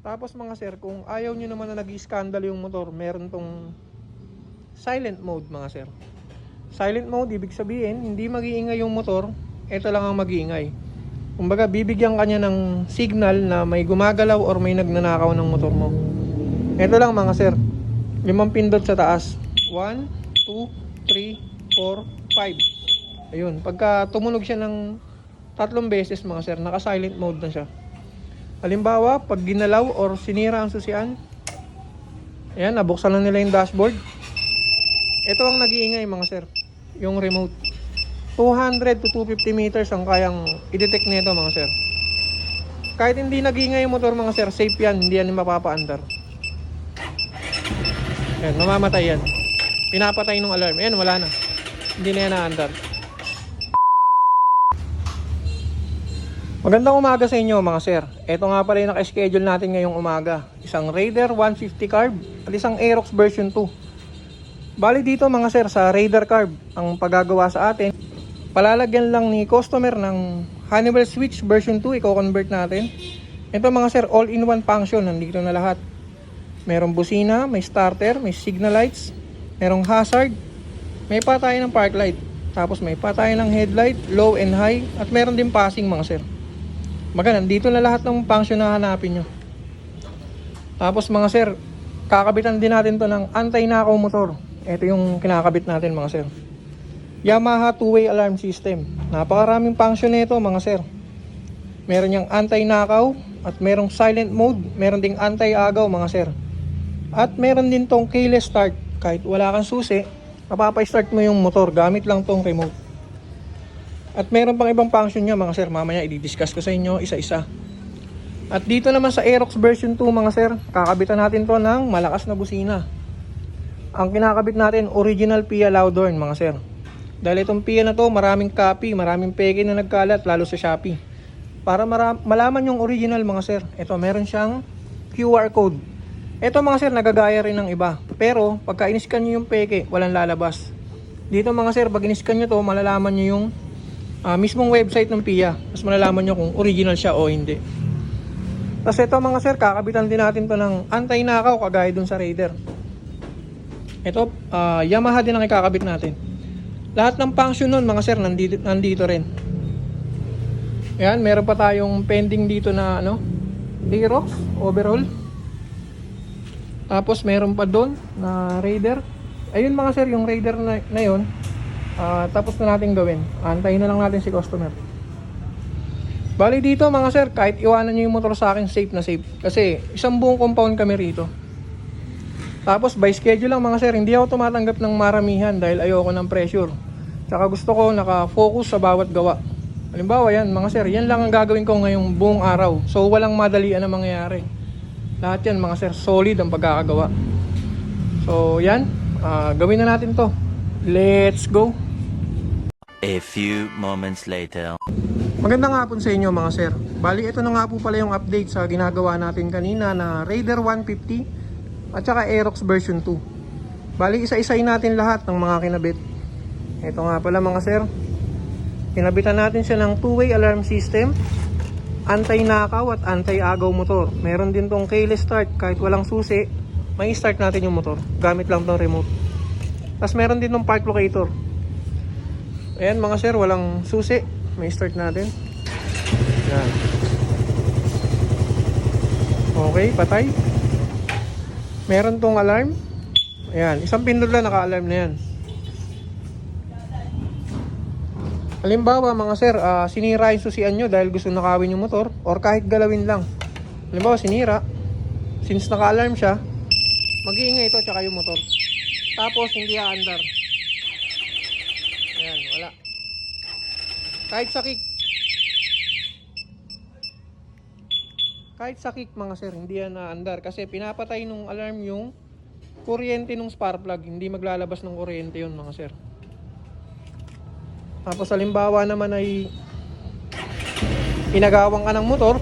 Tapos mga sir, kung ayaw nyo naman na nag-i-scandal yung motor, meron tong silent mode mga sir. Silent mode, ibig sabihin, hindi mag-iingay yung motor, ito lang ang mag-iingay. Kumbaga, bibigyan kanya ng signal na may gumagalaw or may nagnanakaw ng motor mo. Ito lang mga sir, 5 pindot sa taas. 1, 2, 3, 4, 5. Ayun, pagka tumunog siya ng 3 beses mga sir, naka-silent mode na siya. Halimbawa, pag ginalaw or sinira ang susian, ayan, nabuksan na nila yung dashboard. Ito ang nag-iingay mga sir, yung remote. 200 to 250 meters ang kayang i-detect nito mga sir. Kahit hindi nag-iingay yung motor mga sir, safe yan, hindi yan mapapaandar. Ayan, mamamatay yan. Pinapatay nung alarm, ayan, wala na. Hindi na yan naandar. Magandang umaga sa inyo mga sir. Ito nga pala yung naka-schedule natin ngayong umaga. Isang Raider 150 carb at isang Aerox version 2. Bali dito mga sir, sa Raider carb ang paggagawa sa atin, palalagyan lang ni customer ng Honeywell switch version 2, i-convert natin. Ito mga sir, all-in-one function, nandito na lahat. Merong busina, may starter, may signal lights, merong hazard, may patay ng park light, tapos may patay ng headlight, low and high, at meron din passing mga sir. Nandito na lahat ng function na hanapin nyo. Tapos mga sir, kakabitan din natin to ng anti-nakaw motor. Ito yung kinakabit natin mga sir. Yamaha two-way alarm system. Napakaraming function nito mga sir. Meron yung anti-nakaw at merong silent mode. Meron ding anti-agaw mga sir. At meron din tong keyless start. Kahit wala kang susi, mapapa-start mo yung motor gamit lang tong remote. At meron pang ibang function niya mga sir, mamaya i-discuss ko sa inyo isa-isa. At dito naman sa Aerox version 2 mga sir, kakabitan natin to ng malakas na busina. Ang kinakabit natin, original PIA loud horn mga sir. Dahil itong PIA na to, maraming copy, maraming peke na nagkalat, lalo sa Shopee. Para malaman yung original mga sir, ito meron siyang QR code. Ito mga sir, nagagaya rin ng iba. Pero pagka in-scan nyo yung peke, walang lalabas. Dito mga sir, pag in-scan nyo to, malalaman nyo yung mismong website ng PIA. Mas malalaman nyo kung original siya o hindi. Tapos ito mga sir, kakabitan din natin to ng anti-nakaw kagaya dun sa Raider. Ito, Yamaha din ang ikakabit natin. Lahat ng function nun mga sir, nandito rin. Ayan, meron pa tayong pending dito na Aerox overall. Tapos meron pa doon na Raider. Ayun mga sir, yung Raider na yun, tapos na natin gawin. Antayin na lang natin si customer. Bali dito mga sir, kahit iwanan nyo yung motor sa akin, safe na safe. Kasi isang buong compound kami rito. Tapos by schedule lang mga sir, hindi ako tumatanggap ng maramihan dahil ayoko ng pressure. Tsaka gusto ko nakafocus sa bawat gawa. Halimbawa yan mga sir, yan lang ang gagawin ko ngayong buong araw. So walang madalian na mangyayari. Lahat yan mga sir, solid ang pagkakagawa. So yan, gawin na natin to. Let's go! A few moments later. Magandang hapon sa inyo mga sir. Bali ito na nga po pala yung update sa ginagawa natin kanina na Raider 150 at saka Aerox version 2. Bali isa-isay natin lahat ng mga kinabit. Ito nga pala mga sir, kinabitan natin siya ng two-way alarm system, anti-nakaw at anti-agaw motor. Meron din tong keyless start, kahit walang susi may start natin yung motor gamit lang tong remote. Tapos meron din tong park locator. Ayan mga sir, walang susi, may start natin. Yan. Okay, patay. Meron tong alarm. Ayan, isang pindot lang naka-alarm na yan. Halimbawa mga sir, sinira yung susian nyo dahil gusto nakawin yung motor or kahit galawin lang. Halimbawa sinira, since naka-alarm siya, mag-iingay ito tsaka yung motor. Tapos hindi aandar. Ayan, wala. Kahit sa kick mga sir, hindi yan naandar kasi pinapatay nung alarm yung kuryente nung spark plug. Hindi maglalabas ng kuryente yun mga sir. Tapos halimbawa naman ay inagawang ka ng motor,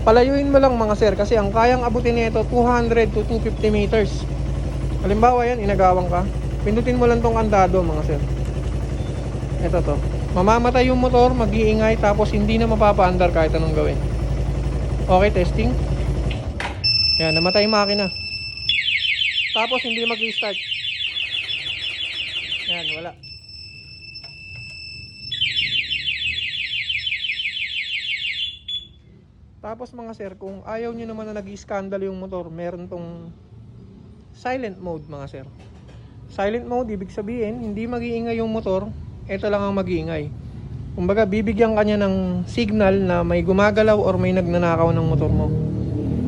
palayuin mo lang mga sir kasi ang kayang abutin nito 200 to 250 meters. Halimbawa yan, inagawang ka, pindutin mo lang tong andado mga sir. Ito to, mamamatay yung motor, mag-iingay, tapos hindi na mapapaandar kahit anong gawin. Okay, testing. Yan, namatay yung makina. Tapos hindi mag-i-start. Yan, wala. Tapos mga sir, kung ayaw nyo naman na nag-i-scandal yung motor, meron tong silent mode mga sir. Silent mode, ibig sabihin, hindi mag-iingay yung motor, ito lang ang mag-iingay. Kumbaga, bibigyan ka niya ng signal na may gumagalaw or may nagnanakaw ng motor mo.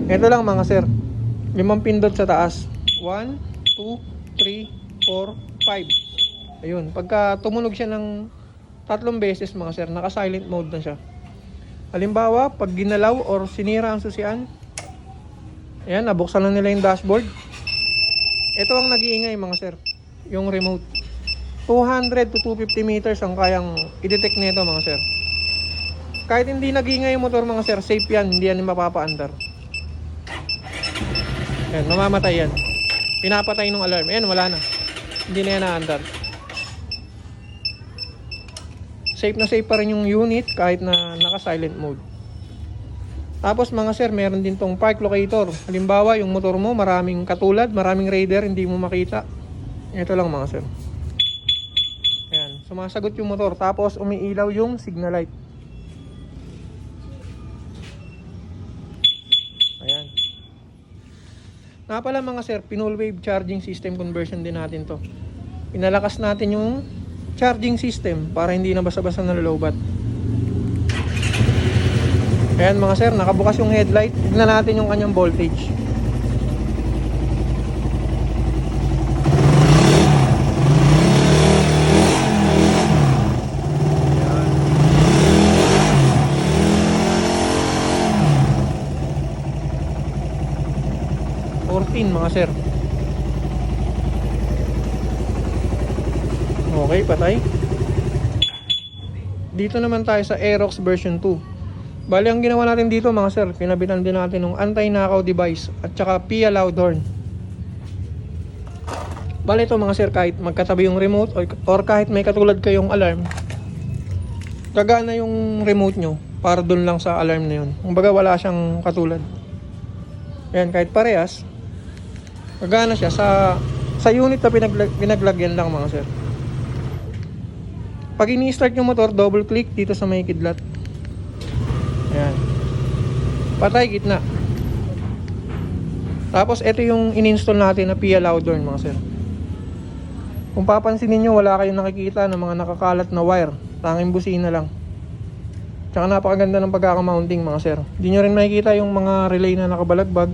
Ito lang mga sir, 5 pindot sa taas. 1, 2, 3, 4, 5. Ayun, pagka tumunog siya ng 3 beses mga sir, naka-silent mode na siya. Halimbawa, pag ginalaw or sinira ang susian, ayan, nabuksan na nila yung dashboard. Ito ang nag-iingay mga sir, yung remote. 200 to 250 meters ang kayang i-detect nito mga sir. Kahit hindi nag-iingay yung motor mga sir, safe yan, hindi yan mapapa-andar. Ayan, mamamatay yan. Pinapatay ng alarm, ayan, wala na. Hindi na yan na-andar. Safe na safe pa rin yung unit kahit na naka-silent mode. Tapos mga sir, meron din tong park locator. Halimbawa, yung motor mo maraming katulad, maraming raider, hindi mo makita. Ito lang mga sir. Ayan, sumasagot yung motor. Tapos umiilaw yung signal light. Ayan. Nga pala mga sir, pinull wave charging system conversion din natin to. Pinalakas natin yung charging system para hindi na basta-basta nalolobat. Ayan mga sir, nakabukas yung headlight. Tignan natin yung kanyang voltage. Ayan. 14 mga sir. Okay, patay. Dito naman tayo sa Aerox version 2. Bali, ang ginawa natin dito mga sir, pinabitan din natin ng anti-knockout device at saka PIA loud horn. Bali ito mga sir, kahit magkatabi yung remote or kahit may katulad kayong alarm, gagana yung remote nyo para dun lang sa alarm na yun. Kumbaga wala siyang katulad. Ayan, kahit parehas, gagana siya sa unit na pinaglagyan lang mga sir. Pag ini-start yung motor, double click dito sa may kidlat. Ayan. Patay, gitna. Tapos ito yung in-install natin na PIA loud horn mga sir. Kung papansin niyo, wala kayong nakikita ng mga nakakalat na wire. Tanging busina lang. Tsaka napakaganda ng pagkaka-mounting mga sir. Hindi nyo rin makikita yung mga relay na nakabalagbag.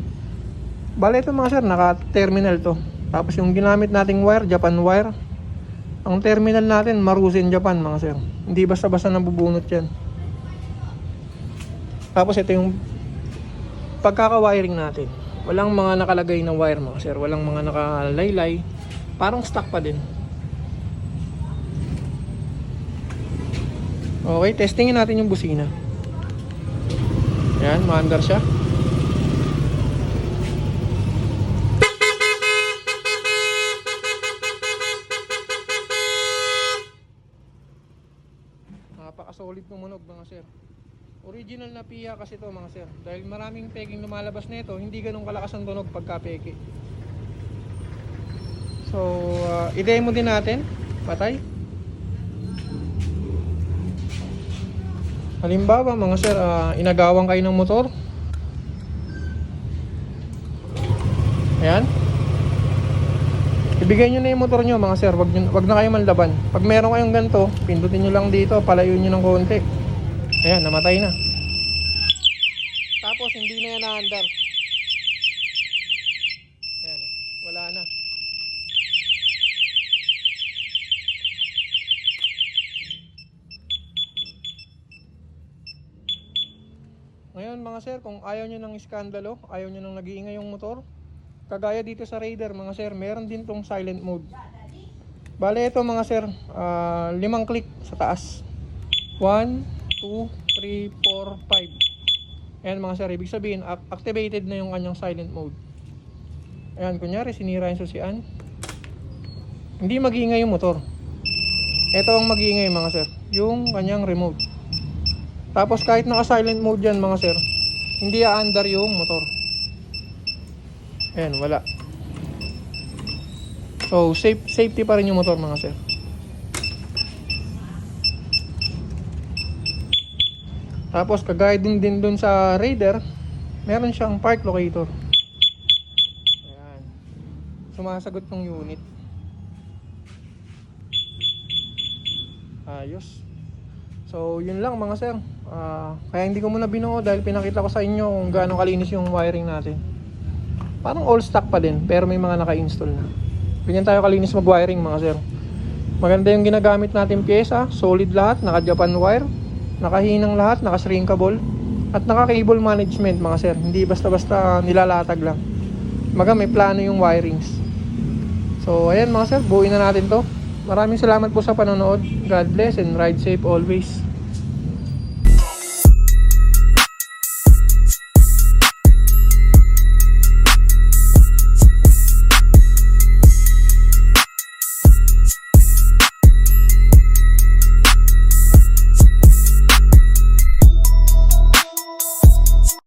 Bale ito mga sir, naka-terminal to. Tapos yung ginamit nating wire, Japan wire. Ang terminal natin, Maruzen Japan mga sir. Hindi basta-basta nabubunot yan. Tapos ito yung pagkaka-wiring natin. Walang mga nakalagay na wire mga sir. Walang mga nakalaylay. Parang stock pa din. Okay, testingin natin yung busina. Ayan, maandar siya. Napaka-solid tumunog mga sir. Original na PIA kasi to mga sir. Dahil maraming peking lumalabas nito, hindi ganun kalakas ang tunog pagka peke. So, i-demo din natin. Patay. Halimbawa mga sir, inagawan kayo ng motor. Ayan. Ibigay nyo na yung motor nyo mga sir. Wag na kayo manlaban. Pag meron kayong ganito, pindutin nyo lang dito, palayo nyo ng konti. Ayan, namatay na. Tapos hindi na yan naandar. Ayan, wala na. Ngayon mga sir, kung ayaw nyo ng iskandalo, ayaw nyo ng nag-iingay yung motor, kagaya dito sa Raider mga sir, meron din tong silent mode. Bale ito mga sir, 5 click sa taas. 1, 2, 3, 4, 5. Ayan mga sir, ibig sabihin activated na yung kanyang silent mode. Ayan, kunyari sinira yung susian, hindi mag-iingay yung motor. Ito ang mag-iingay mga sir, yung kanyang remote. Tapos kahit naka silent mode yan mga sir, hindi aandar yung motor. Ayan, wala. So, safety pa rin yung motor mga sir. Tapos, kagaya din dun sa Raider, meron siyang park locator. Ayan. Sumasagot ng unit. Ayos. So, yun lang mga sir. Kaya hindi ko muna binuo dahil pinakita ko sa inyo kung gaano kalinis yung wiring natin. Parang all stock pa din, pero may mga naka-install na. Ganyan tayo kalinis mag-wiring mga sir. Maganda yung ginagamit natin pyesa, solid lahat, naka-Japan wire, nakahinang lahat, naka-shrinkable, at naka-cable management mga sir. Hindi basta-basta nilalatag lang. May plano yung wirings. So, ayan mga sir, buuin na natin to. Maraming salamat po sa panonood. God bless and ride safe always.